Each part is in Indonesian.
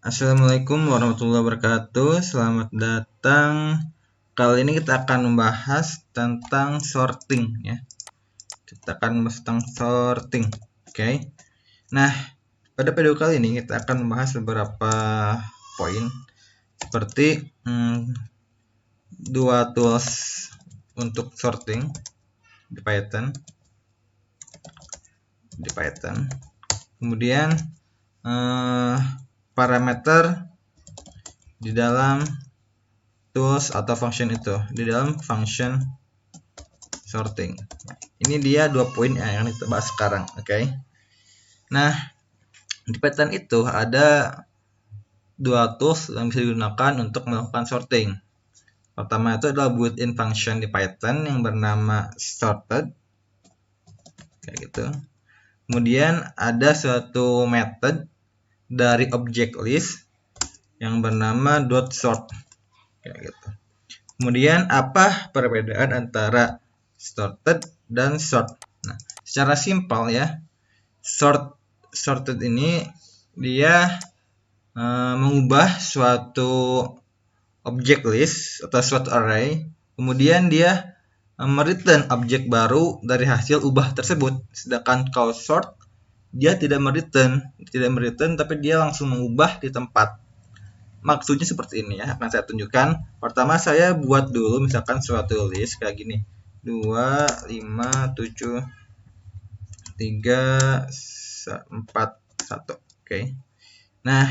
Assalamualaikum warahmatullahi wabarakatuh. Selamat datang. Kali ini kita akan membahas tentang sorting ya. Kita akan membahas tentang sorting. Oke. Nah, pada video kali ini kita akan membahas beberapa poin seperti dua tools untuk sorting di Python. Kemudian parameter di dalam tools atau function itu, di dalam function sorting. Ini dia 2 poin yang akan kita bahas sekarang, oke? Nah, di Python itu ada 2 tools yang bisa digunakan untuk melakukan sorting. Pertama itu adalah built-in function di Python yang bernama sorted, kayak gitu. Kemudian ada suatu method dari object list yang bernama .sort, kayak gitu. Kemudian apa perbedaan antara sorted dan sort? Nah, secara simpel ya, sorted ini dia mengubah suatu object list atau suatu array, kemudian dia mereturn objek baru dari hasil ubah tersebut. Sedangkan kalau sort dia tidak mereturn tapi dia langsung mengubah di tempat. Maksudnya seperti ini ya, akan saya tunjukkan. Pertama saya buat dulu misalkan suatu list kayak gini. 2, 5, 7, 3, 4, 1. Oke. Nah,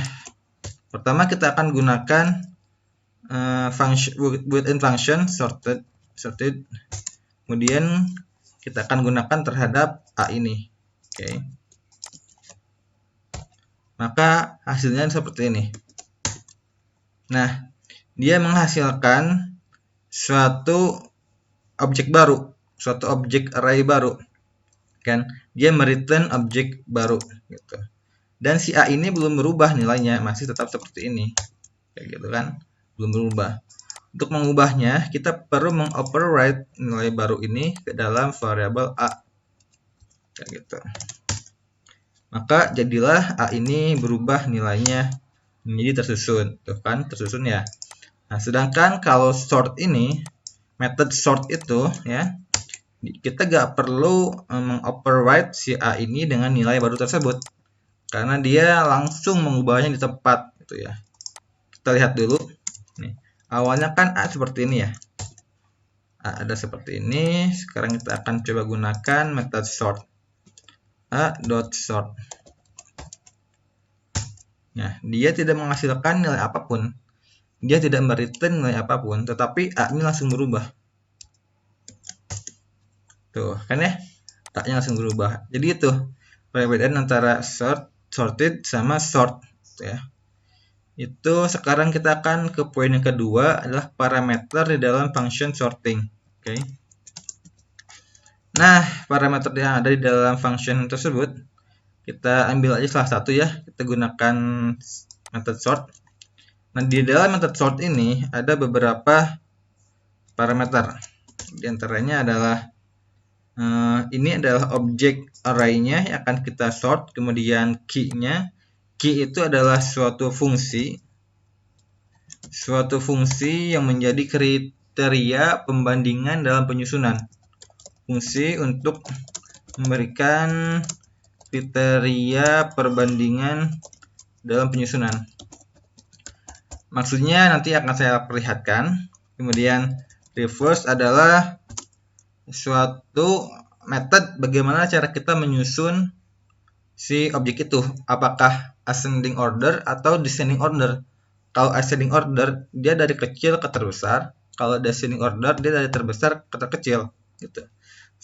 pertama kita akan gunakan built-in function sorted. Kemudian kita akan gunakan terhadap A ini. Oke. Maka hasilnya seperti ini. Nah, dia menghasilkan suatu objek baru, suatu objek array baru. Kan? Dia mereturn objek baru gitu. Dan si A ini belum berubah nilainya, masih tetap seperti ini. Kayak gitu kan? Belum berubah. Untuk mengubahnya, kita perlu mengoverride nilai baru ini ke dalam variabel A. Kayak gitu. Maka jadilah A ini berubah nilainya menjadi tersusun. Tuh kan, tersusun ya. Nah, sedangkan kalau sort ini, method sort itu ya, kita gak perlu mengoverride si A ini dengan nilai baru tersebut. Karena dia langsung mengubahnya di tempat gitu ya. Kita lihat dulu. Nih. Awalnya kan A seperti ini ya. A ada seperti ini. Sekarang kita akan coba gunakan method sort. A.sort. Nah, dia tidak menghasilkan nilai apapun. Dia tidak mereturn nilai apapun, tetapi A ini langsung berubah. Tuh, kan ya? A-nya langsung berubah. Jadi itu perbedaan antara sorted sama sort ya. Itu sekarang kita akan ke poin yang kedua adalah parameter di dalam function sorting. Oke. Nah, parameter yang ada di dalam function tersebut kita ambil aja salah satu ya. Kita gunakan method sort. Nah, di dalam method sort ini ada beberapa parameter. Di antaranya adalah ini adalah objek array-nya yang akan kita sort, kemudian key-nya. Key itu adalah suatu fungsi yang menjadi kriteria pembandingan dalam penyusunan. Fungsi untuk memberikan kriteria perbandingan dalam penyusunan. Maksudnya nanti akan saya perlihatkan. Kemudian reverse adalah suatu method bagaimana cara kita menyusun si objek itu, apakah ascending order atau descending order. Kalau ascending order dia dari kecil ke terbesar, kalau descending order dia dari terbesar ke terkecil gitu.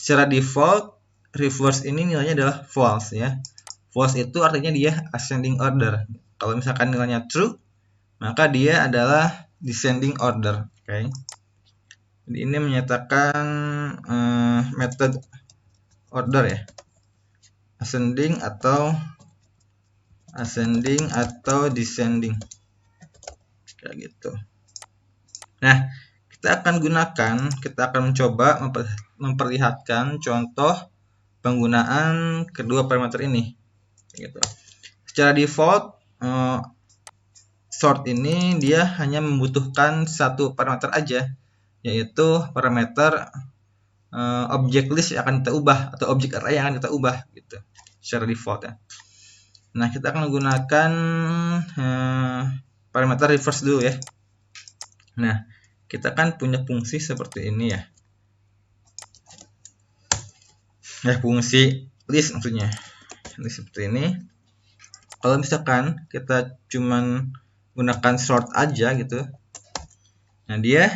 Secara default reverse ini nilainya adalah false ya. False itu artinya dia ascending order. Kalau misalkan nilainya true, maka dia adalah descending order. Oke. Jadi ini menyatakan method order ya. Ascending atau descending. Kayak gitu. Nah, kita akan mencoba memperlihatkan contoh penggunaan kedua parameter ini. Gitu. Secara default sort ini dia hanya membutuhkan satu parameter aja, yaitu parameter object list yang akan kita ubah atau object array yang akan kita ubah gitu secara default ya. Nah, kita akan menggunakan parameter reverse dulu ya. Nah, kita kan punya fungsi seperti ini ya. Fungsi list maksudnya. List seperti ini. Kalau misalkan kita cuman gunakan sort aja gitu. Nah, dia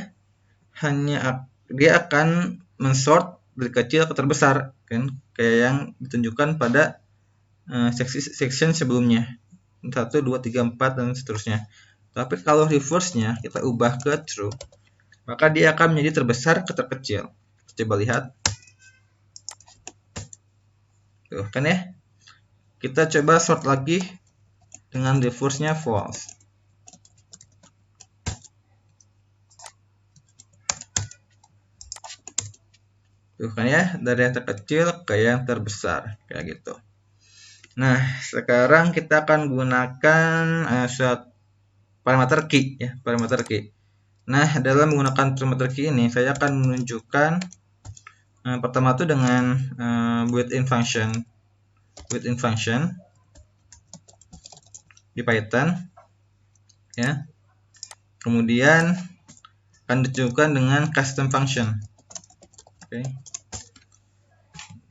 akan mensort dari kecil ke terbesar kan, kayak yang ditunjukkan pada section sebelumnya. 1, 2, 3, 4 dan seterusnya. Tapi kalau reverse-nya kita ubah ke true, maka dia akan menjadi terbesar ke terkecil. Coba lihat. Tuh kan ya. Kita coba sort lagi dengan reverse-nya false. Tuh kan ya, dari yang terkecil ke yang terbesar kayak gitu. Nah, sekarang kita akan gunakan parameter key ya, parameter key. Nah, dalam menggunakan parameter key ini saya akan menunjukkan pertama itu dengan built-in function di Python ya. Kemudian akan ditunjukkan dengan custom function.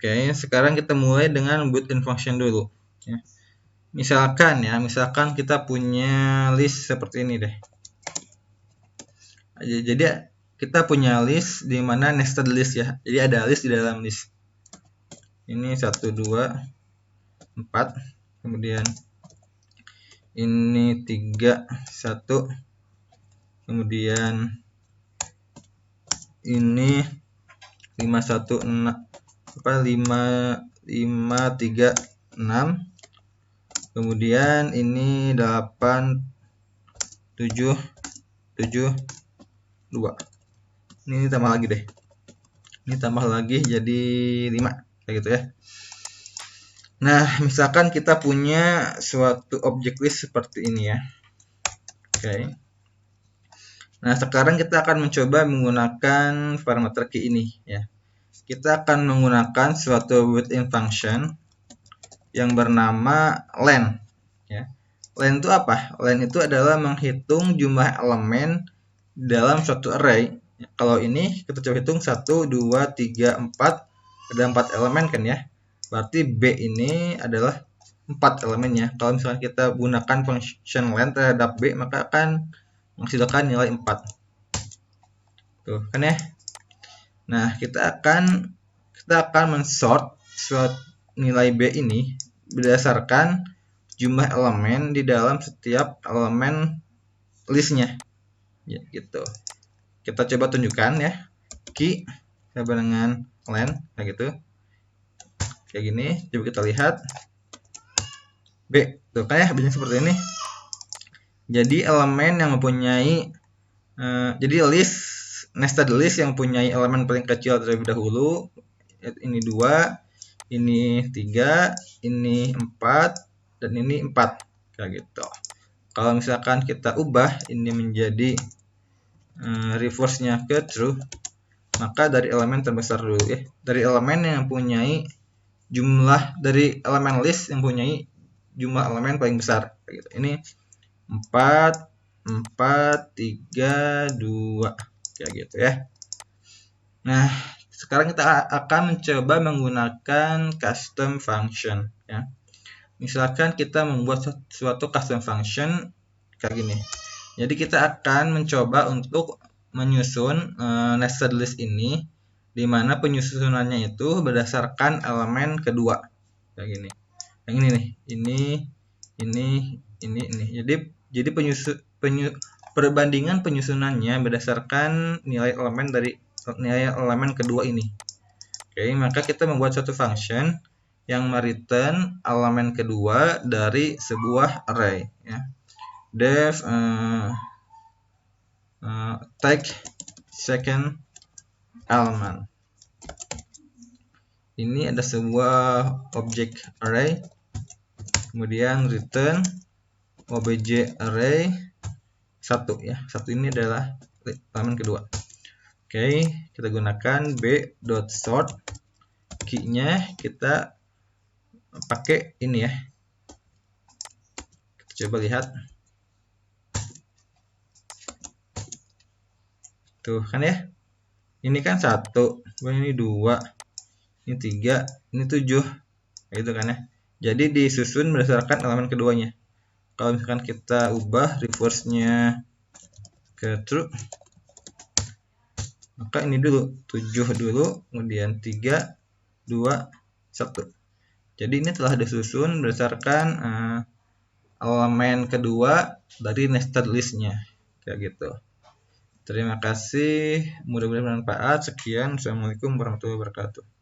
Oke, sekarang kita mulai dengan built-in function dulu ya. Misalkan kita punya list seperti ini deh. Jadi kita punya list di mana nested list ya. Jadi ada list di dalam list. Ini 1, 2, 4. Kemudian ini 3, 1. Kemudian ini 5, 1, 6. 5, 3, 6. Kemudian ini 8, 7, 7, 2. Ini tambah lagi deh. Ini tambah lagi jadi 5 kayak gitu ya. Nah, misalkan kita punya suatu object list seperti ini ya. Oke. Nah, sekarang kita akan mencoba menggunakan parameter key ini ya. Kita akan menggunakan suatu built-in function yang bernama len ya. Len itu apa? Len itu adalah menghitung jumlah elemen dalam suatu array. Kalau ini kita coba hitung 1, 2, 3, 4. Ada 4 elemen kan ya. Berarti B ini adalah 4 elemennya. Kalau misalnya kita gunakan function len terhadap B, maka akan menghasilkan nilai 4. Tuh kan ya. Nah, kita akan mensort suatu nilai B ini berdasarkan jumlah elemen di dalam setiap elemen listnya. Ya, gitu. Kita coba tunjukkan ya. Key sama dengan len kayak gitu. Kayak gini, coba kita lihat. B, tuh kan ya, B-nya seperti ini. Jadi elemen yang mempunyai jadi nested list yang mempunyai elemen paling kecil terlebih dahulu. Ini 2, ini 3, ini 4, dan ini 4 kayak gitu. Kalau misalkan kita ubah ini menjadi reverse-nya ke true, maka dari elemen terbesar dulu ya. Dari elemen yang mempunyai jumlah dari elemen list yang mempunyai jumlah elemen paling besar kayak gitu. Ini 4, 3, 2 kayak gitu ya. Nah, sekarang kita akan mencoba menggunakan custom function ya. Misalkan kita membuat suatu custom function kayak gini. Jadi kita akan mencoba untuk menyusun nested list ini, di mana penyusunannya itu berdasarkan elemen kedua kayak gini. Yang ini nih, ini. Jadi perbandingan penyusunannya berdasarkan nilai elemen kedua ini. Oke, maka kita membuat suatu function yang mereturn elemen kedua dari sebuah array ya. Def take second element. Ini ada sebuah object array, kemudian return obj array 1 ya. 1 ini adalah elemen kedua. Oke, kita gunakan b.sort. Key-nya kita pakai ini ya. Kita coba lihat. Tuh kan ya. Ini kan 1, ini 2, ini 3, ini 7. Gitu kan ya. Jadi disusun berdasarkan elemen keduanya. Kalau misalkan kita ubah reverse-nya ke true, maka ini dulu 7 dulu, kemudian 3, 2, 1. Jadi ini telah disusun berdasarkan elemen kedua dari nested list-nya. Kayak gitu. Terima kasih, mudah-mudahan bermanfaat. Sekian, assalamualaikum warahmatullahi wabarakatuh.